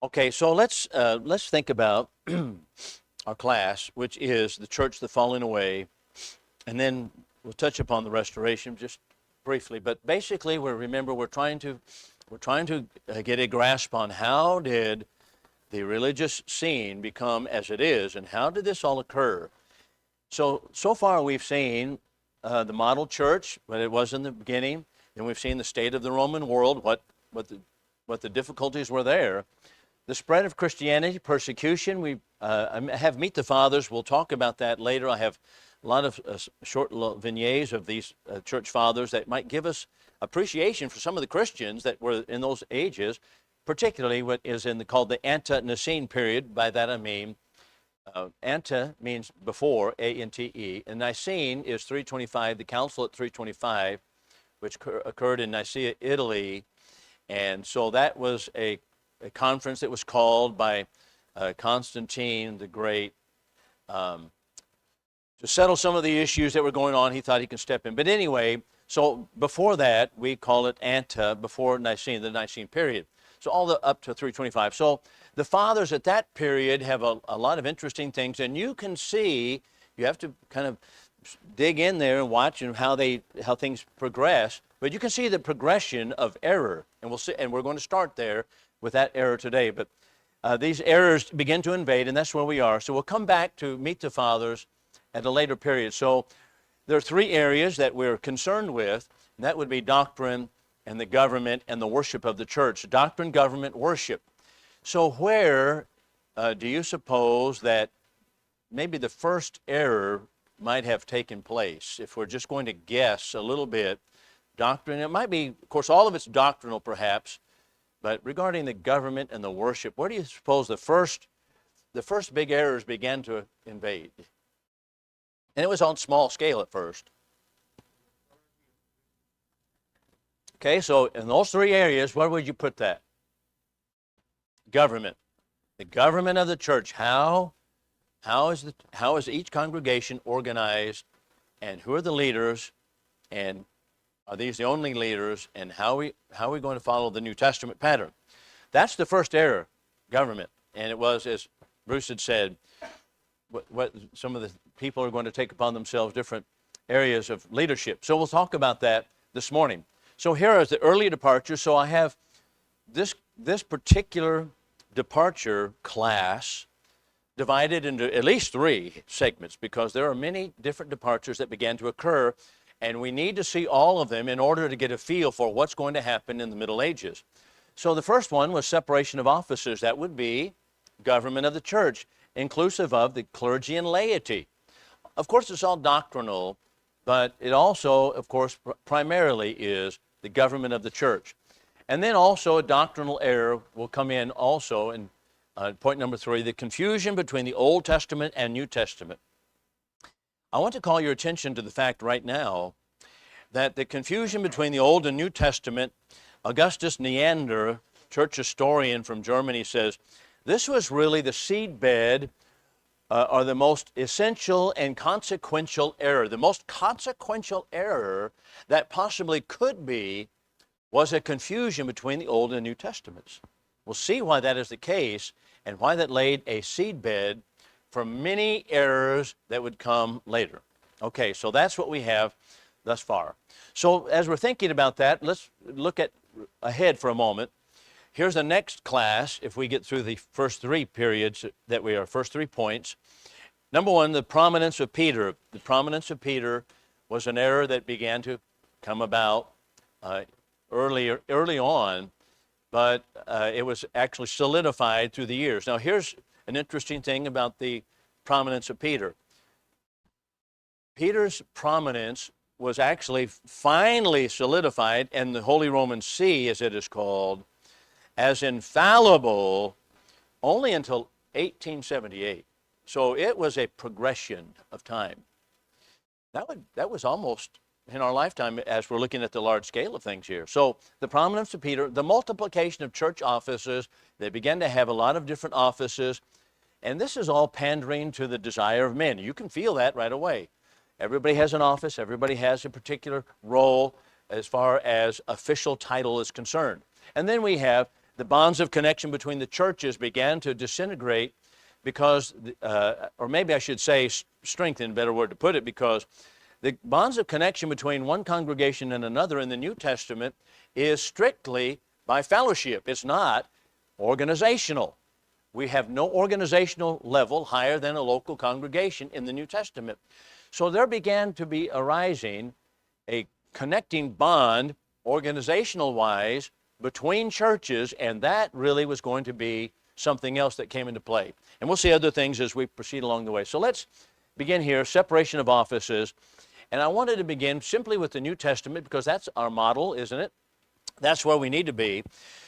Okay, so let's think about our class, which is the church, the falling away, and then we'll touch upon the restoration just briefly. But basically, we're trying to get a grasp on how did the religious scene become as it is, and how did this all occur? So far we've seen the model church, what it was in the beginning, and we've seen the state of the Roman world, what the difficulties were there. The spread of Christianity, persecution. I have Meet the Fathers. We'll talk about that later. I have a lot of short vignettes of these church fathers that might give us appreciation for some of the Christians that were in those ages, particularly what is called the ante-Nicene period. By that I mean ante means before, A-N-T-E, and Nicene is 325, the council at 325, which occurred in Nicaea, Italy. And so that was a conference that was called by Constantine the Great to settle some of the issues that were going on. He thought he could step in. But anyway, so before that, we call it ante, before Nicene, the Nicene period. So all the up to 325. So the fathers at that period have a lot of interesting things, and you can see, you have to kind of dig in there and watch how things progress. But you can see the progression of error, and we're going to start there with that error today. But these errors begin to invade, and that's where we are. So we'll come back to Meet the Fathers at a later period. So there are three areas that we're concerned with, and that would be doctrine and the government and the worship of the church. Doctrine, government, worship. So where do you suppose that maybe the first error might have taken place? If we're just going to guess a little bit, doctrine, it might be, of course, all of it's doctrinal perhaps, but regarding the government and the worship, where do you suppose the first big errors began to invade? And it was on small scale at first. Okay, so in those three areas, where would you put that? Government. The government of the church. How is each congregation organized, and who are the leaders, and are these the only leaders, and how are we going to follow the New Testament pattern? That's the first error, government. And it was, as Bruce had said, what some of the people are going to take upon themselves different areas of leadership. So we'll talk about that this morning. So here is the early departure. So I have this particular departure class divided into at least three segments, because there are many different departures that began to occur, and we need to see all of them in order to get a feel for what's going to happen in the Middle Ages. So the first one was separation of offices. That would be government of the church, inclusive of the clergy and laity. Of course, it's all doctrinal, but it also, of course, primarily is the government of the church. And then also a doctrinal error will come in also in point number 3, the confusion between the Old Testament and New Testament. I want to call your attention to the fact right now that the confusion between the Old and New Testament, Augustus Neander, church historian from Germany, says this was really the seedbed or the most essential and consequential error. The most consequential error that possibly could be was a confusion between the Old and New Testaments. We'll see why that is the case and why that laid a seedbed for many errors that would come later. Okay, so that's what we have thus far. So as we're thinking about that, let's look ahead for a moment. Here's the next class, if we get through the first three periods first 3 points. Number 1, the prominence of Peter. The prominence of Peter was an error that began to come about early on, but it was actually solidified through the years. Now here's an interesting thing about the prominence of Peter. Peter's prominence was actually finally solidified in the Holy Roman See, as it is called, as infallible only until 1878. So it was a progression of time. That was almost in our lifetime as we're looking at the large scale of things here. So the prominence of Peter, the multiplication of church offices, they began to have a lot of different offices, and this is all pandering to the desire of men. You can feel that right away. Everybody has an office, everybody has a particular role as far as official title is concerned. And then we have the bonds of connection between the churches began to disintegrate because, or maybe I should say strengthen, better word to put it, because the bonds of connection between one congregation and another in the New Testament is strictly by fellowship. It's not organizational. We have no organizational level higher than a local congregation in the New Testament. So there began to be arising a connecting bond, organizational-wise, between churches, and that really was going to be something else that came into play. And we'll see other things as we proceed along the way. So let's begin here, separation of offices. And I wanted to begin simply with the New Testament because that's our model, isn't it? That's where we need to be.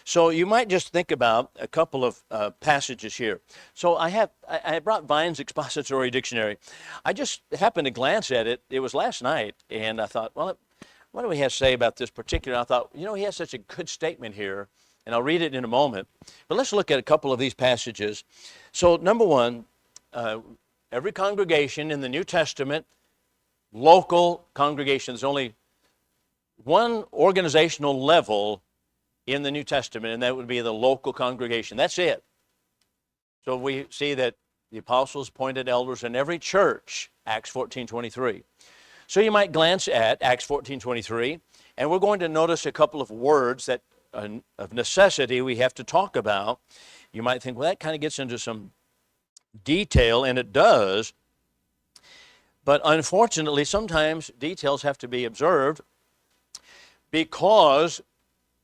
So you might just think about a couple of passages here. So I brought Vine's Expository Dictionary. I just happened to glance at it. It was last night, and I thought, well, what do we have to say about this particular? I thought, you know, he has such a good statement here, and I'll read it in a moment. But let's look at a couple of these passages. So number one, every congregation in the New Testament, local congregation, there's only one organizational level in the New Testament, and that would be the local congregation. That's it. So we see that the apostles appointed elders in every church, Acts 14:23. So you might glance at Acts 14:23, and we're going to notice a couple of words that of necessity we have to talk about. You might think, well, that kind of gets into some detail, and it does. But unfortunately, sometimes details have to be observed because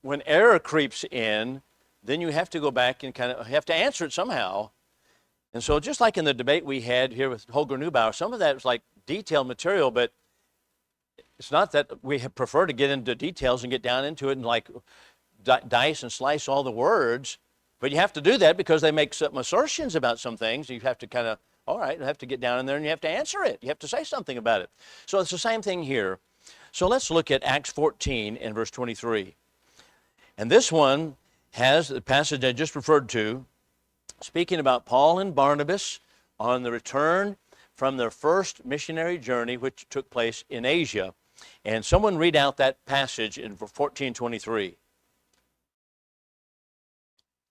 when error creeps in, then you have to go back and kind of have to answer it somehow. And so just like in the debate we had here with Holger Neubauer, some of that was like detailed material, but it's not that we prefer to get into details and get down into it and like dice and slice all the words, but you have to do that because they make some assertions about some things. You have to kind of, all right, you have to get down in there and you have to answer it. You have to say something about it. So it's the same thing here. So let's look at Acts 14 and verse 23. And this one has the passage I just referred to, speaking about Paul and Barnabas on the return from their first missionary journey, which took place in Asia. And someone read out that passage in 14:23.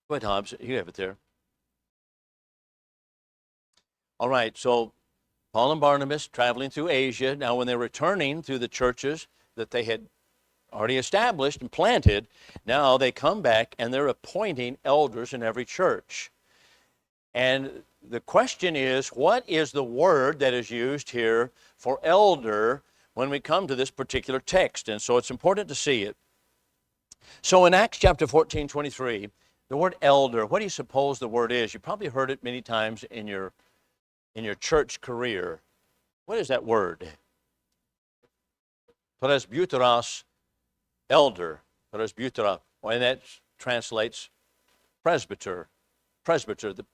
Go ahead, Hobbs. You have it there. All right, so Paul and Barnabas traveling through Asia. Now, when they're returning through the churches that they had already established and planted, now they come back and they're appointing elders in every church. And the question is, what is the word that is used here for elder when we come to this particular text? And so it's important to see it. So in Acts chapter 14:23, the word elder, what do you suppose the word is? You probably heard it many times in your church career. What is that word? Presbyteros, elder. Presbyteros, and that translates presbyter. Presbyter, the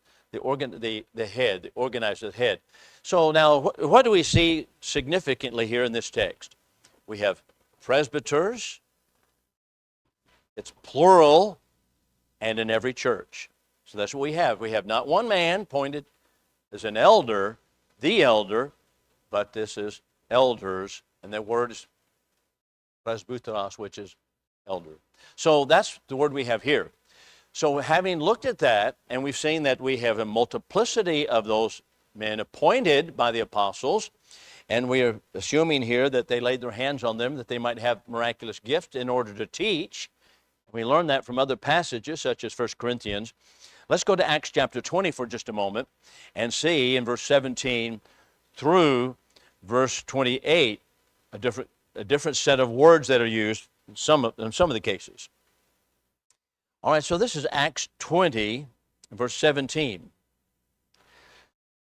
head, the organizer, the head. So now, what do we see significantly here in this text? We have presbyters, it's plural, and in every church. So that's what we have. We have not one man appointed as an elder, the elder, but this is elders, and the word is presbyteros, which is elder. So that's the word we have here. So having looked at that, and we've seen that we have a multiplicity of those men appointed by the apostles, and we are assuming here that they laid their hands on them, that they might have miraculous gifts in order to teach. We learn that from other passages, such as 1 Corinthians. Let's go to Acts chapter 20 for just a moment and see in verse 17 through verse 28 a different set of words that are used in some of the cases. All right, so this is Acts 20, verse 17.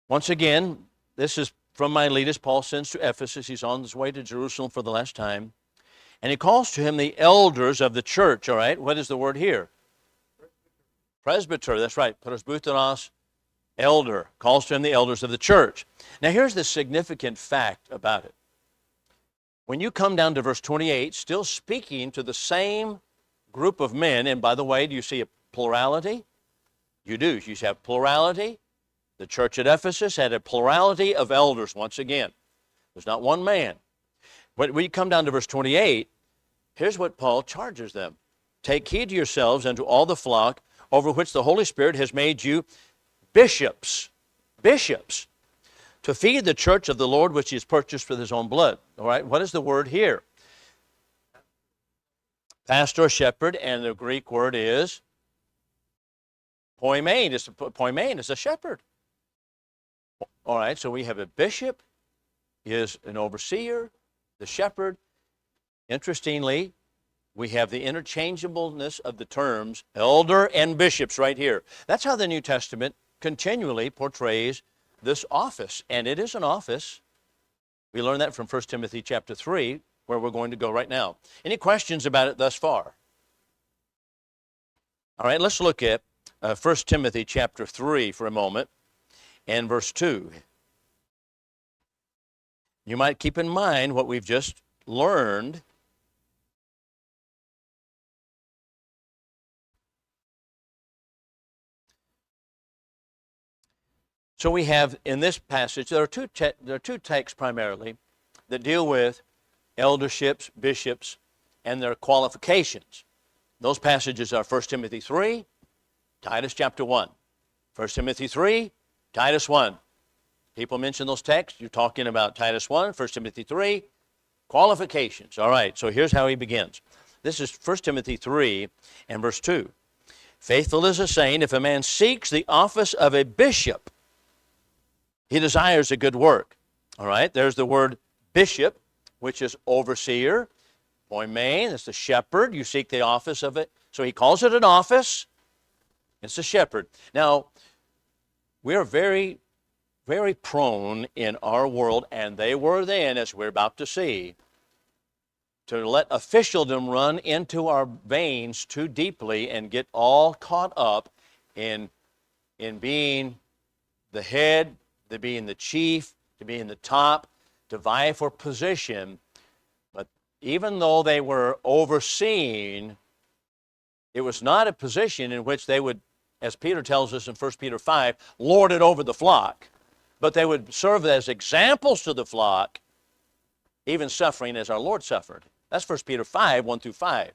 Once again, this is from Miletus. Paul sends to Ephesus. He's on his way to Jerusalem for the last time. And he calls to him the elders of the church, all right? What is the word here? Presbyter, that's right. Presbyteros, elder. Calls to him the elders of the church. Now here's the significant fact about it. When you come down to verse 28, still speaking to the same group of men, and by the way, do you see a plurality? You do. You have plurality. The church at Ephesus had a plurality of elders once again. There's not one man. But when you come down to verse 28, here's what Paul charges them. take heed to yourselves and to all the flock over which the Holy Spirit has made you bishops, bishops, to feed the church of the Lord which he has purchased with his own blood. All right, what is the word here? Pastor, shepherd, and the Greek word is poimen. Poimen is a shepherd. All right, so we have a bishop is an overseer, the shepherd. Interestingly, we have the interchangeableness of the terms elder and bishops right here. That's how the New Testament continually portrays this office, and it is an office. We learn that from 1 Timothy chapter 3, where we're going to go right now. Any questions about it thus far? All right, let's look at 1 Timothy chapter 3 for a moment and verse 2. You might keep in mind what we've just learned. So we have in this passage, there are two texts primarily that deal with elderships, bishops, and their qualifications. Those passages are 1 Timothy 3, Titus chapter 1. 1 Timothy 3, Titus 1. People mention those texts. You're talking about Titus 1, 1 Timothy 3, qualifications. All right, so here's how he begins. This is 1 Timothy 3 and verse 2. Faithful is a saying, if a man seeks the office of a bishop, he desires a good work. All right, there's the word bishop, which is overseer. Poimen, that's the shepherd. You seek the office of it. So he calls it an office. It's a shepherd. Now, we are very, very prone in our world, and they were then, as we're about to see, to let officialdom run into our veins too deeply and get all caught up in being the head, to being the chief, to being the top, to vie for position. But even though they were overseen, it was not a position in which they would, as Peter tells us in 1 Peter 5, lord it over the flock. But they would serve as examples to the flock, even suffering as our Lord suffered. That's 1 Peter 5, 1 through 5.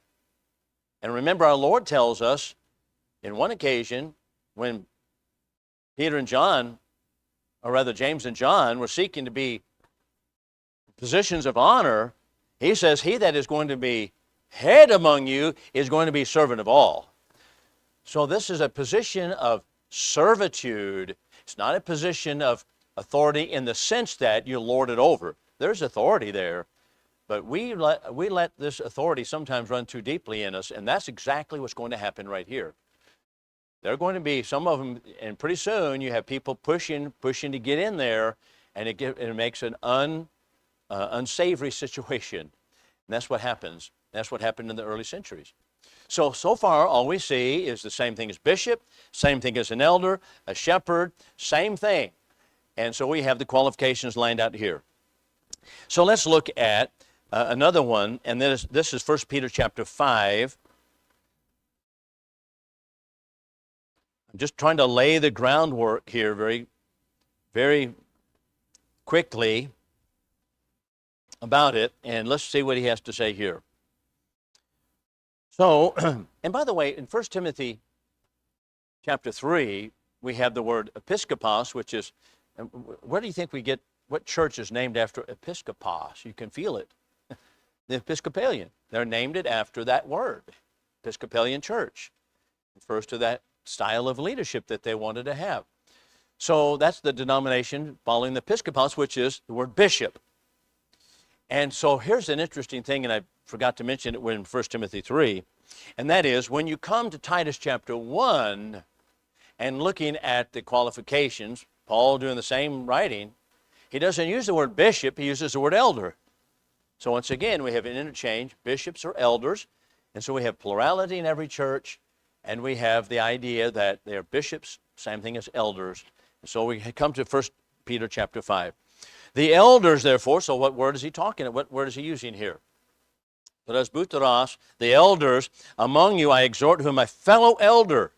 And remember, our Lord tells us in one occasion when Peter and John, or rather James and John, were seeking to be positions of honor, he says, he that is going to be head among you is going to be servant of all. So this is a position of servitude. It's not a position of authority in the sense that you lord it over. There's authority there, but we let this authority sometimes run too deeply in us, and that's exactly what's going to happen right here. There are going to be some of them, and pretty soon you have people pushing to get in there, and it makes an unsavory situation. And that's what happens. That's what happened in the early centuries. So far, all we see is the same thing as bishop, same thing as an elder, a shepherd, same thing. And so we have the qualifications lined out here. So let's look at another one, and this is 1 Peter chapter 5. I'm just trying to lay the groundwork here very, very quickly about it, and let's see what he has to say here. So, and by the way, in 1 Timothy chapter 3, we have the word episkopos, which is, where do you think we get, what church is named after episkopos? You can feel it. The Episcopalian. They're named it after that word, Episcopalian church. It refers to that style of leadership that they wanted to have. So that's the denomination following the episkopos, which is the word bishop. And so here's an interesting thing, and I forgot to mention it in 1 Timothy 3, and that is when you come to Titus chapter 1 and looking at the qualifications, Paul doing the same writing, he doesn't use the word bishop, he uses the word elder. So once again, we have an interchange, bishops or elders, and so we have plurality in every church, and we have the idea that they are bishops, same thing as elders. So we come to 1 Peter chapter 5. The elders, therefore, so what word is he talking about? What word is he using here? Presbyteros, the elders among you, I exhort, who am a fellow elder.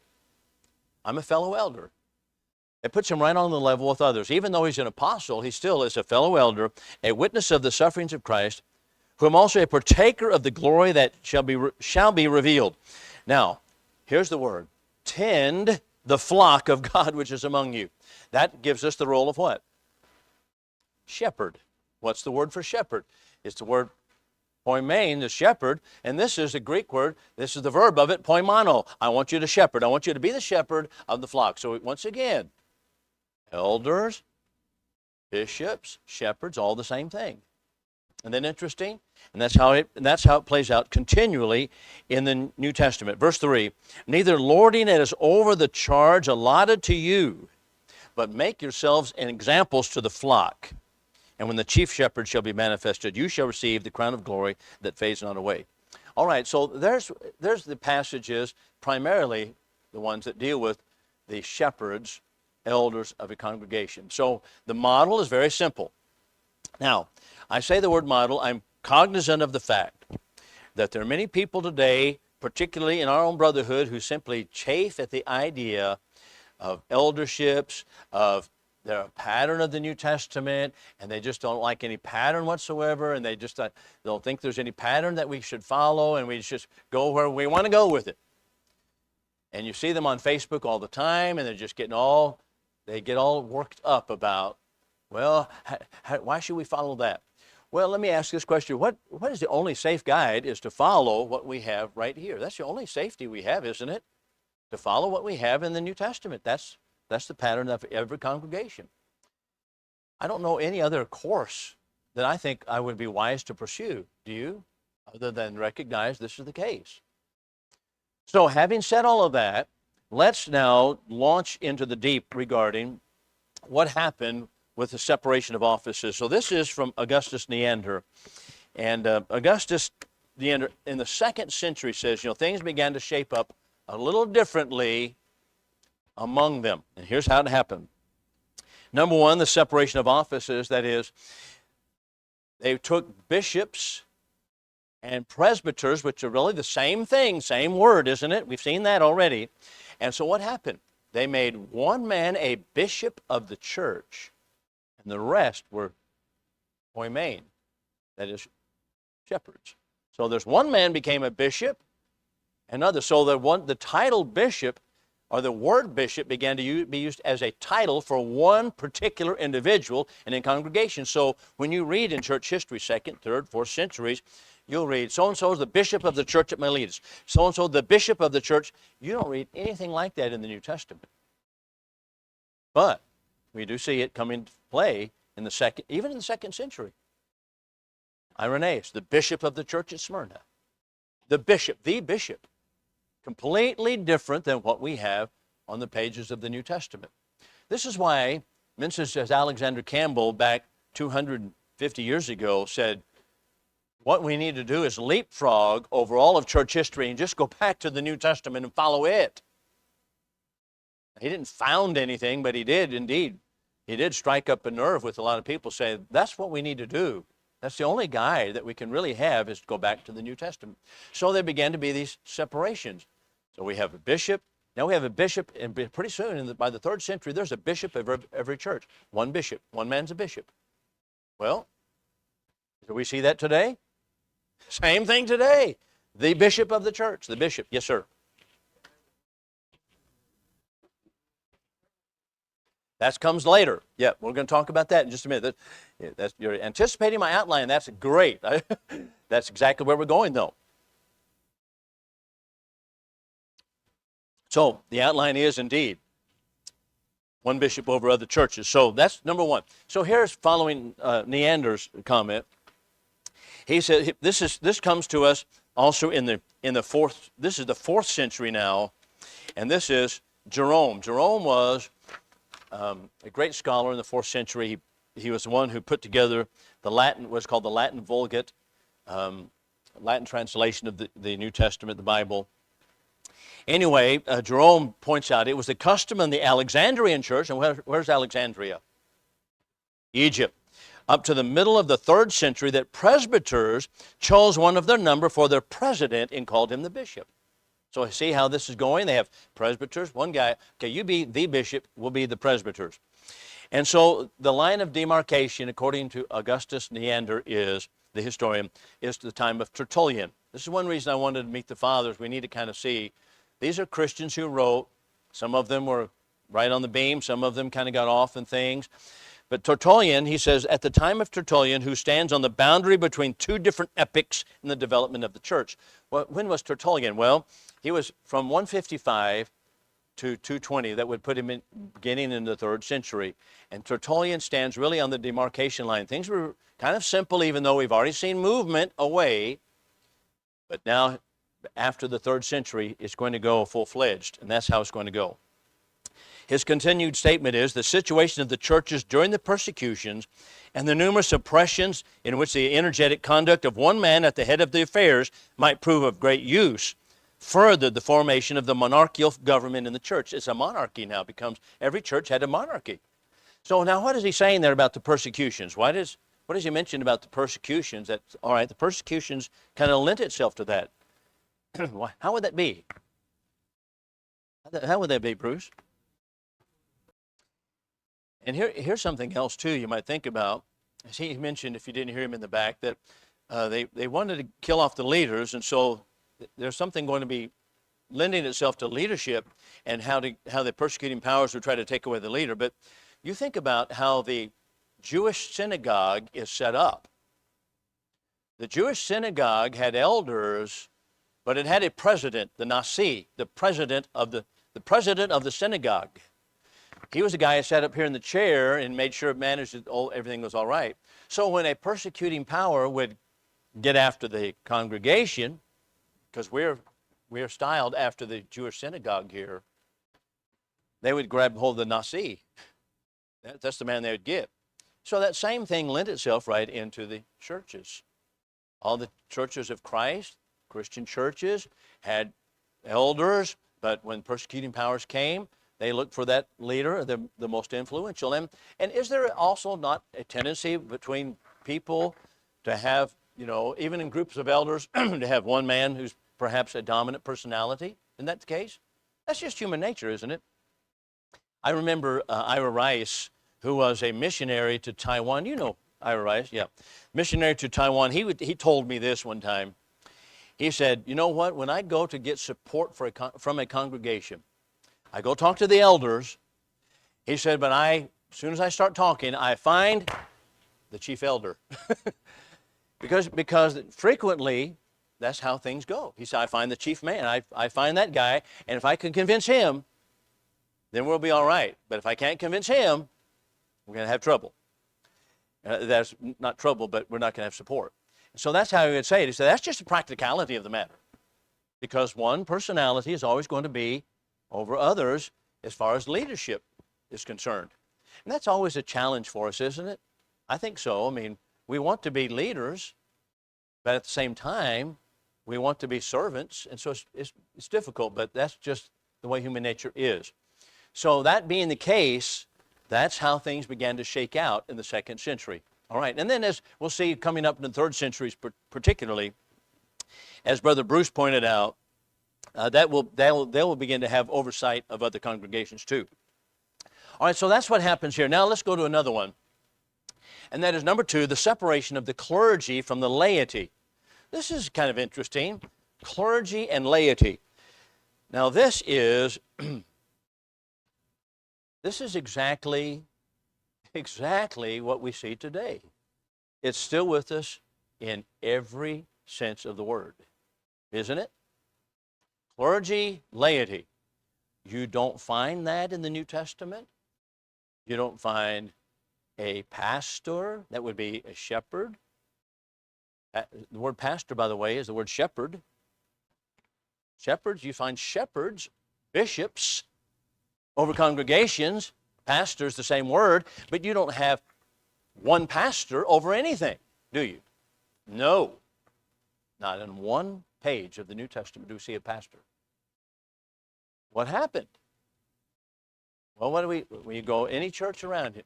I'm a fellow elder. It puts him right on the level with others. Even though he's an apostle, he still is a fellow elder, a witness of the sufferings of Christ, who am also a partaker of the glory that shall be revealed. Now, here's the word. Tend the flock of God which is among you. That gives us the role of what? Shepherd. What's the word for shepherd? It's the word poimen, the shepherd, and this is the Greek word, this is the verb of it, poimano. I want you to shepherd. I want you to be the shepherd of the flock. So once again, elders, bishops, shepherds, all the same thing. Isn't that interesting? And that's how it plays out continually in the New Testament. Verse 3, neither lording it is over the charge allotted to you, but make yourselves examples to the flock. And when the chief shepherd shall be manifested, you shall receive the crown of glory that fades not away. All right, so there's the passages, primarily the ones that deal with the shepherds, elders of a congregation. So the model is very simple. Now, I say the word model, I'm cognizant of the fact that there are many people today, particularly in our own brotherhood, who simply chafe at the idea of elderships, of they're a pattern of the New Testament, and they just don't like any pattern whatsoever, and they just don't think there's any pattern that we should follow, and we just go where we want to go with it. And you see them on Facebook all the time, and they're just they get all worked up about, well, why should we follow that? Well, let me ask this question. What is the only safe guide is to follow what we have right here. That's the only safety we have, isn't it? To follow what we have in the New Testament. That's the pattern of every congregation. I don't know any other course that I think I would be wise to pursue. Do you? Other than recognize this is the case. So having said all of that, let's now launch into the deep regarding what happened with the separation of offices. So this is from Augustus Neander. And Augustus Neander in the 2nd century says, things began to shape up a little differently among them. And here's how it happened. Number one, the separation of offices, that is, they took bishops and presbyters, which are really the same thing, same word, isn't it? We've seen that already. And so what happened? They made one man a bishop of the church, and the rest were poimen, that is, shepherds. So there's one man became a bishop, another. So the title bishop, or the word bishop, began to be used as a title for one particular individual in a congregation. So when you read in church history, 2nd, 3rd, 4th centuries, you'll read, so-and-so is the bishop of the church at Miletus. So-and-so, the bishop of the church. You don't read anything like that in the New Testament. But we do see it come into play in even in the 2nd century. Irenaeus, the bishop of the church at Smyrna. The bishop. Completely different than what we have on the pages of the New Testament. This is why, Menzies as Alexander Campbell back 250 years ago said, what we need to do is leapfrog over all of church history and just go back to the New Testament and follow it. He didn't found anything, but he did indeed. He did strike up a nerve with a lot of people saying, that's what we need to do. That's the only guide that we can really have is to go back to the New Testament. So there began to be these separations. So we have a bishop. Now we have a bishop, and pretty soon, by the 3rd century, there's a bishop of every church. One bishop. One man's a bishop. Well, do we see that today? Same thing today. The bishop of the church. The bishop. Yes, sir. That comes later. Yeah, we're going to talk about that in just a minute. You're anticipating my outline. That's great. That's exactly where we're going, though. So the outline is indeed one bishop over other churches. So that's number one. So here's following Neander's comment. He said this comes to us also in the 4th. This is the 4th century now, and this is Jerome. Jerome was a great scholar in the 4th century. He was the one who put together the Latin, what's called the Latin Vulgate, Latin translation of the New Testament, the Bible. Anyway, Jerome points out it was the custom in the Alexandrian church, and where's Alexandria? Egypt. Up to the middle of the 3rd century, that presbyters chose one of their number for their president and called him the bishop. So see how this is going? They have presbyters. One guy, okay, you be the bishop, we'll be the presbyters. And so the line of demarcation, according to Augustus Neander, is the historian, is the time of Tertullian. This is one reason I wanted to meet the fathers. We need to kind of see, these are Christians who wrote. Some of them were right on the beam. Some of them kind of got off in things. But Tertullian, he says, at the time of Tertullian, who stands on the boundary between two different epochs in the development of the church. Well, when was Tertullian? Well, he was from 155 to 220. That would put him in, beginning in the 3rd century. And Tertullian stands really on the demarcation line. Things were kind of simple, even though we've already seen movement away. But now, after the 3rd century, it's going to go full-fledged, and that's how it's going to go. His continued statement is, the situation of the churches during the persecutions and the numerous oppressions in which the energetic conduct of one man at the head of the affairs might prove of great use, furthered the formation of the monarchical government in the church. It's a monarchy now. Every church had a monarchy. So now what is he saying there about the persecutions? What does he mention about the persecutions? All right, the persecutions kind of lent itself to that. How would that be? How would that be, Bruce? And here's something else, too, you might think about. As he mentioned, if you didn't hear him in the back, that they wanted to kill off the leaders, and so there's something going to be lending itself to leadership and how the persecuting powers would try to take away the leader. But you think about how the Jewish synagogue is set up. The Jewish synagogue had elders, but it had a president, the Nasi, the president of the synagogue. He was the guy who sat up here in the chair and made sure it managed everything was all right. So when a persecuting power would get after the congregation, because we're styled after the Jewish synagogue here, they would grab hold of the Nasi. That's the man they would get. So that same thing lent itself right into the churches. All the churches of Christ, Christian churches, had elders, but when persecuting powers came, they looked for that leader, the most influential. And is there also not a tendency between people to have, even in groups of elders, to have one man who's perhaps a dominant personality? Isn't that the case? That's just human nature, isn't it? I remember Ira Rice, who was a missionary to Taiwan. You know Ira Rice, yeah. Missionary to Taiwan. He told me this one time. He said, you know what? When I go to get support from a congregation, I go talk to the elders. He said, but as soon as I start talking, I find the chief elder. because frequently, that's how things go. He said, I find the chief man. I find that guy, and if I can convince him, then we'll be all right. But if I can't convince him, we're going to have trouble. That's not trouble, but we're not going to have support. So that's how he would say it. He said, that's just the practicality of the matter. Because one personality is always going to be over others as far as leadership is concerned. And that's always a challenge for us, isn't it? I think so. I mean, we want to be leaders, but at the same time, we want to be servants. And so it's difficult, but that's just the way human nature is. So that being the case, that's how things began to shake out in the 2nd century. All right, and then as we'll see coming up in the 3rd centuries particularly, as Brother Bruce pointed out, they will begin to have oversight of other congregations too. All right, so that's what happens here. Now let's go to another one. And that is number 2, the separation of the clergy from the laity. This is kind of interesting. Clergy and laity. Now this is exactly what we see today. It's still with us in every sense of the word, isn't it? Clergy, laity. You don't find that in the New Testament. You don't find a pastor. That would be a shepherd. The word pastor, by the way, is the word shepherd. Shepherds, you find shepherds, bishops, over congregations. Pastor's the same word, but you don't have one pastor over anything, do you? No. Not in one page of the New Testament do we see a pastor. What happened? Well, when you go any church around here,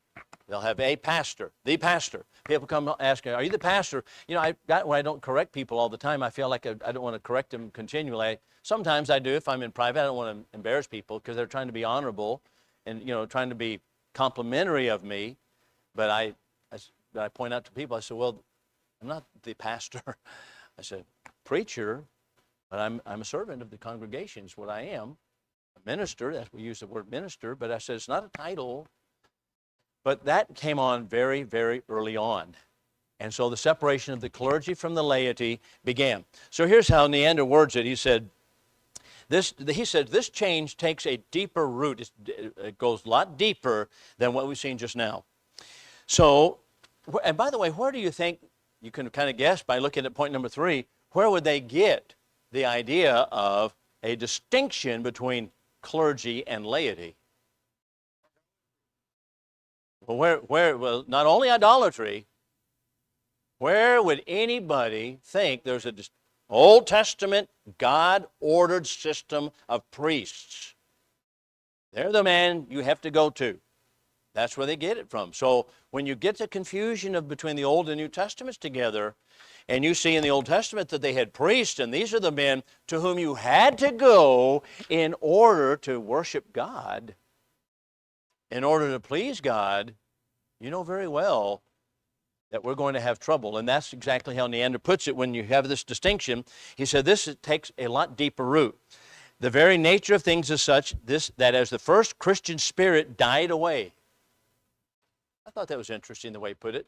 they'll have a pastor, the pastor. People come asking, are you the pastor? When I don't correct people all the time, I feel like I don't want to correct them continually. Sometimes I do if I'm in private. I don't want to embarrass people because they're trying to be honorable and, trying to be complimentary of me. But I point out to people, I say, well, I'm not the pastor. I said, preacher, but I'm a servant of the congregation is what I am. A minister, that's we use the word minister, but I said it's not a title. But that came on very, very early on. And so the separation of the clergy from the laity began. So here's how Neander words it. He said, this change takes a deeper root. It goes a lot deeper than what we've seen just now. So, and by the way, where do you think, you can kind of guess by looking at point number 3, where would they get the idea of a distinction between clergy and laity? Well, not only idolatry, where would anybody think there's an Old Testament, God-ordered system of priests? They're the man you have to go to. That's where they get it from. So when you get the confusion between the Old and New Testaments together, and you see in the Old Testament that they had priests, and these are the men to whom you had to go in order to worship God, in order to please God, you know very well that we're going to have trouble. And that's exactly how Neander puts it when you have this distinction. He said this takes a lot deeper root. The very nature of things is such that as the first Christian spirit died away. I thought that was interesting the way he put it.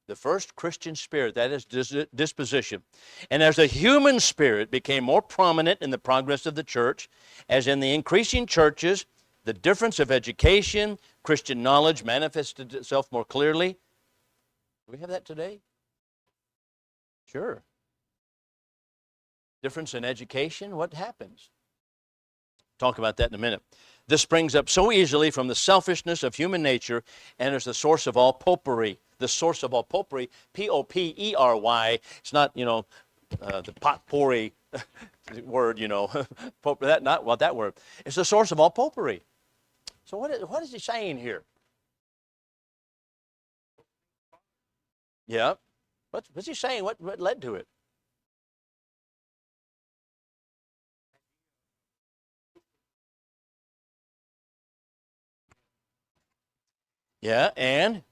The first Christian spirit, that is disposition. And as the human spirit became more prominent in the progress of the church, as in the increasing churches, the difference of education, Christian knowledge manifested itself more clearly. Do we have that today? Sure. Difference in education, what happens? Talk about that in a minute. This springs up so easily from the selfishness of human nature and is the source of all popery. The source of all popery, P-O-P-E-R-Y. It's not, the potpourri word, not what that word. It's the source of all popery. So what is he saying here? Yeah. What's he saying? What led to it? Yeah, and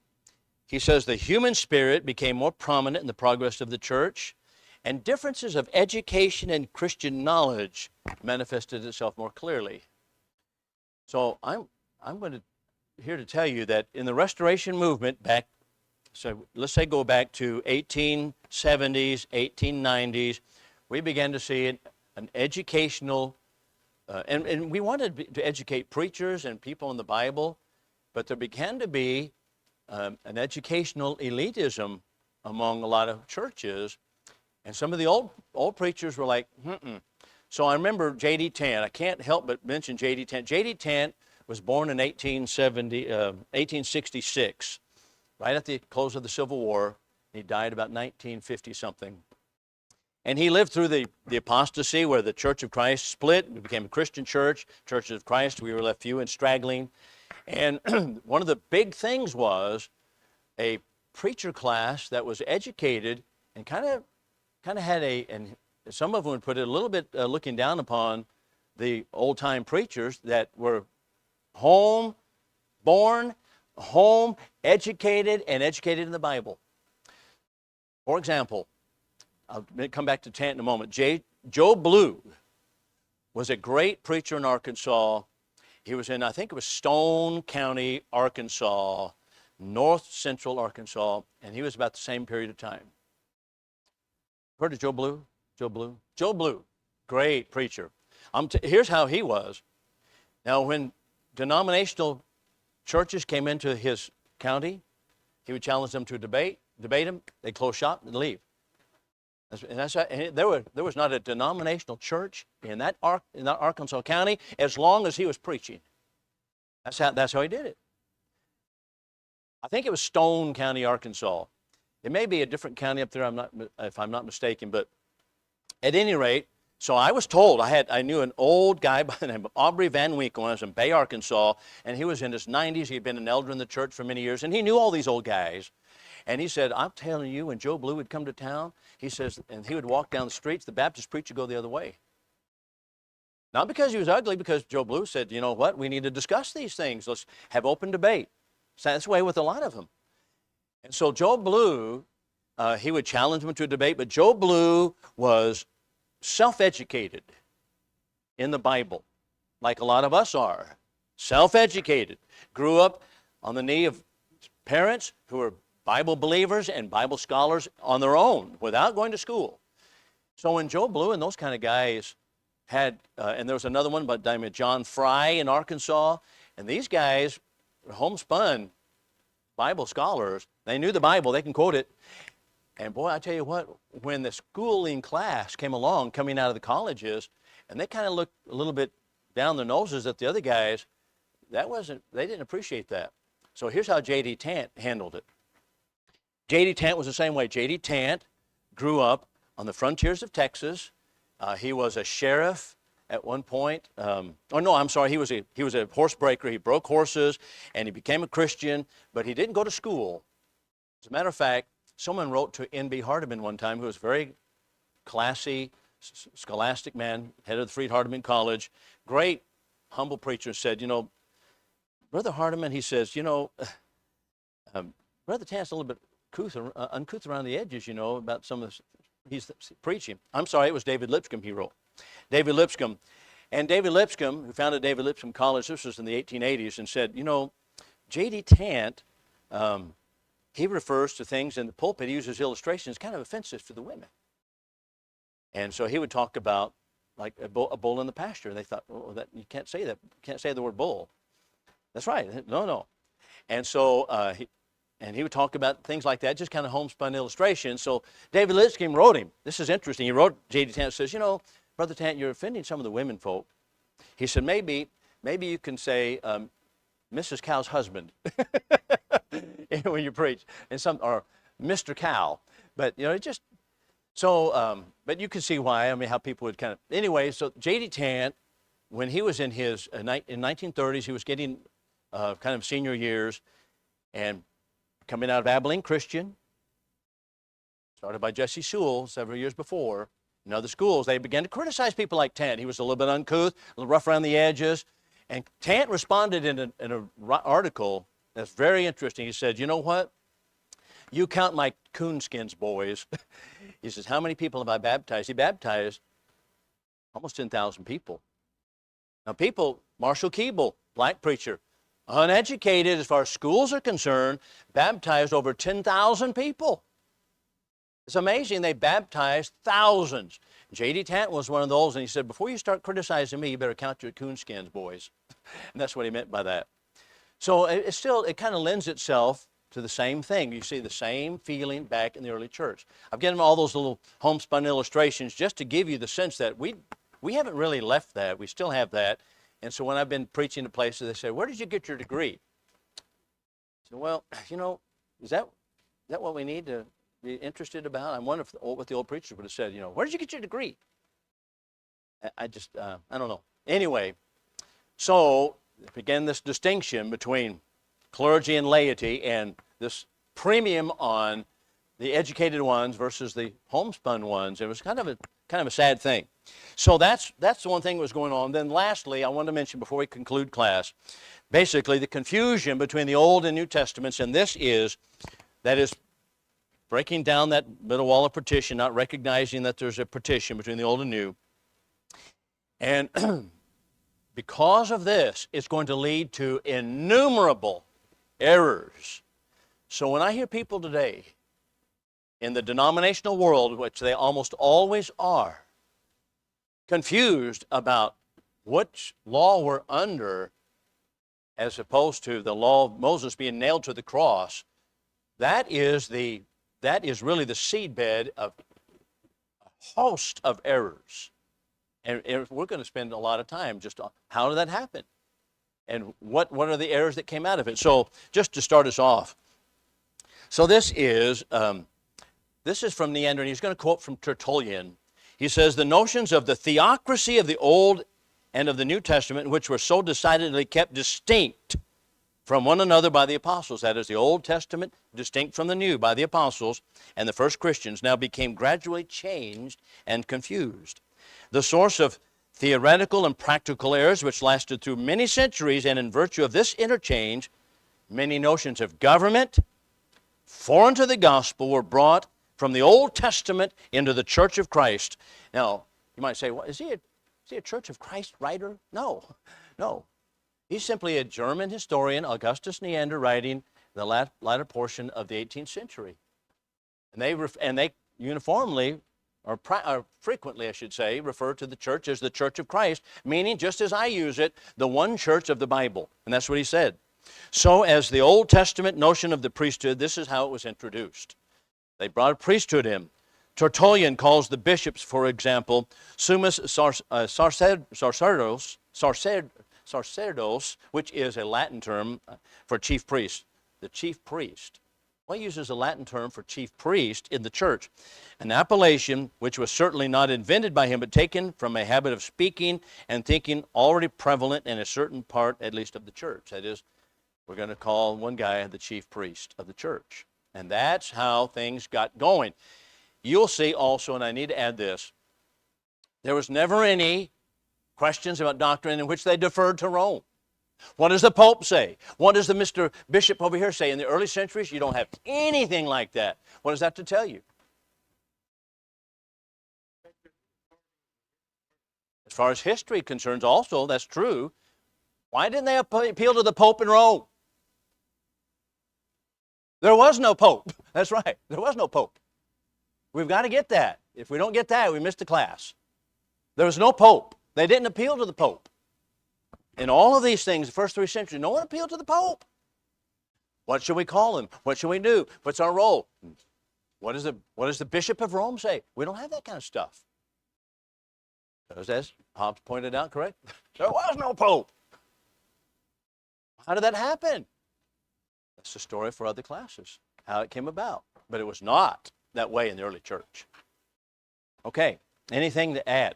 he says the human spirit became more prominent in the progress of the church, and differences of education and Christian knowledge manifested itself more clearly. So I'm here to tell you that in the Restoration movement so let's say go back to 1870s, 1890s, we began to see an educational, and we wanted to educate preachers and people in the Bible, but there began to be an educational elitism among a lot of churches, and some of the old preachers were like, So I remember J.D. Tant. I can't help but mention J.D. Tant. J.D. Tant was born in 1866, right at the close of the Civil War. He died about 1950-something. And he lived through the apostasy where the Church of Christ split. It became a Christian church, Church of Christ. We were left few and straggling. And one of the big things was a preacher class that was educated and kind of had and some of them would put it a little bit looking down upon the old-time preachers that were home-born, home-educated, and educated in the Bible. For example, I'll come back to Tant in a moment. Joe Blue was a great preacher in Arkansas. He was in, I think it was Stone County, Arkansas, north central Arkansas, and he was about the same period of time. Heard of Joe Blue? Joe Blue, great preacher. Here's how he was. Now, when denominational churches came into his county, he would challenge them to debate them, they'd close shop and leave. And there was not a denominational church in that Arkansas County as long as he was preaching. That's how he did it. I think it was Stone County, Arkansas. It may be a different county up there, if I'm not mistaken, but at any rate, so I was told, I knew an old guy by the name of Aubrey Van Winkle when I was in Bay, Arkansas, and he was in his 90s. He had been an elder in the church for many years, and he knew all these old guys. And he said, I'm telling you, when Joe Blue would come to town, he says, and he would walk down the streets, the Baptist preacher would go the other way. Not because he was ugly, because Joe Blue said, you know what, we need to discuss these things. Let's have open debate. So that's the way with a lot of them. And so Joe Blue He would challenge them to a debate, but Joe Blue was self-educated in the Bible, like a lot of us are. Self-educated. Grew up on the knee of parents who were Bible believers and Bible scholars on their own without going to school. So when Joe Blue and those kind of guys had, and there was another one by the name of John Fry in Arkansas, and these guys were homespun Bible scholars. They knew the Bible, they can quote it. And boy, I tell you what, when the schooling class came along, coming out of the colleges, and they kind of looked a little bit down their noses at the other guys, they didn't appreciate that. So here's how J.D. Tant handled it. J.D. Tant was the same way. J.D. Tant grew up on the frontiers of Texas. He was a sheriff at one point. He was a horse breaker. He broke horses, and he became a Christian, but he didn't go to school. As a matter of fact, someone wrote to N.B. Hardeman one time, who was a very classy, scholastic man, head of the Freed-Hardeman College, great, humble preacher, said, Brother Hardeman, he says, Brother Tant's a little bit uncouth around the edges, about some of this he's preaching. I'm sorry, it was David Lipscomb he wrote. David Lipscomb. And David Lipscomb, who founded David Lipscomb College, this was in the 1880s, and said, J.D. Tant, he refers to things in the pulpit, he uses illustrations, kind of offensive to the women. And so he would talk about, like, a bull in the pasture. And they thought, you can't say that. You can't say the word bull. That's right. No. And so he would talk about things like that, just kind of homespun illustrations. So David Lipscomb wrote him. This is interesting. He wrote J.D. Tant, says, Brother Tant, you're offending some of the women folk. He said, maybe you can say Mrs. Cow's husband when you preach, or Mr. Cow. But, but you can see why. How people would kind of, anyway, so J.D. Tant, when he was in his, in 1930s, he was getting kind of senior years, and coming out of Abilene Christian, started by Jesse Sewell several years before, in other schools, they began to criticize people like Tant. He was a little bit uncouth, a little rough around the edges, and Tant responded in an article that's very interesting. He said, you know what? You count my coonskins, boys. He says, how many people have I baptized? He baptized almost 10,000 people. Now Marshall Keeble, black preacher, uneducated as far as schools are concerned, baptized over 10,000 people. It's amazing. They baptized thousands. J.D. Tant was one of those, and he said, before you start criticizing me, you better count your coonskins, boys. And that's what he meant by that. So it kind of lends itself to the same thing. You see the same feeling back in the early church. I've given all those little homespun illustrations just to give you the sense that we haven't really left that. We still have that. And so when I've been preaching to places, they say, where did you get your degree? I said, well, is that what we need to be interested about? I wonder what the old preachers would have said, where did you get your degree? I don't know. Anyway, so began this distinction between clergy and laity, and this premium on the educated ones versus the homespun ones. It was kind of a sad thing. So that's the one thing that was going on. Then lastly, I want to mention before we conclude class, basically the confusion between the Old and New Testaments, and that is breaking down that middle wall of partition, not recognizing that there's a partition between the Old and New. And because of this, it's going to lead to innumerable errors. So when I hear people today in the denominational world, which they almost always are, confused about which law we're under as opposed to the law of Moses being nailed to the cross, that is really the seedbed of a host of errors. And we're going to spend a lot of time just on how did that happen? And what are the errors that came out of it? So just to start us off. So this is from Neander, and he's going to quote from Tertullian. He says, the notions of the theocracy of the Old and of the New Testament, which were so decidedly kept distinct from one another by the apostles, that is, the Old Testament distinct from the New by the apostles and the first Christians, now became gradually changed and confused. The source of theoretical and practical errors which lasted through many centuries, and in virtue of this interchange, many notions of government foreign to the gospel were brought from the Old Testament into the Church of Christ. Now, you might say, well, is he a Church of Christ writer? No, no. He's simply a German historian, Augustus Neander, writing the latter portion of the 18th century. And they uniformly, or frequently, I should say, refer to the church as the Church of Christ, meaning, just as I use it, the one church of the Bible. And that's what he said. So as the Old Testament notion of the priesthood, this is how it was introduced. They brought a priesthood in. Tertullian calls the bishops, for example, summus sacerdos, which is a Latin term for chief priest. The chief priest. Well, he uses a Latin term for chief priest in the church, an appellation which was certainly not invented by him, but taken from a habit of speaking and thinking already prevalent in a certain part, at least, of the church. That is, we're going to call one guy the chief priest of the church. And that's how things got going. You'll see also, and I need to add this, there was never any questions about doctrine in which they deferred to Rome. What does the Pope say? What does the Mr. Bishop over here say? In the early centuries, you don't have anything like that. What does that to tell you? As far as history concerns also, that's true. Why didn't they appeal to the Pope in Rome? There was no Pope. That's right. There was no Pope. We've got to get that. If we don't get that, we missed the class. There was no Pope. They didn't appeal to the Pope. In all of these things, the first 3 centuries, no one appealed to the Pope. What should we call him? What should we do? What's our role? What does the Bishop of Rome say? We don't have that kind of stuff. As Hobbes pointed out, correct? There was no Pope. How did that happen? That's the story for other classes, how it came about. But it was not that way in the early church. Okay, anything to add?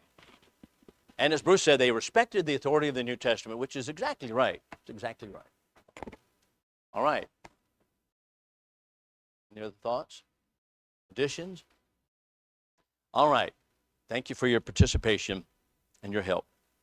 And as Bruce said, they respected the authority of the New Testament, which is exactly right. It's exactly right. All right. Any other thoughts? Additions? All right. Thank you for your participation and your help.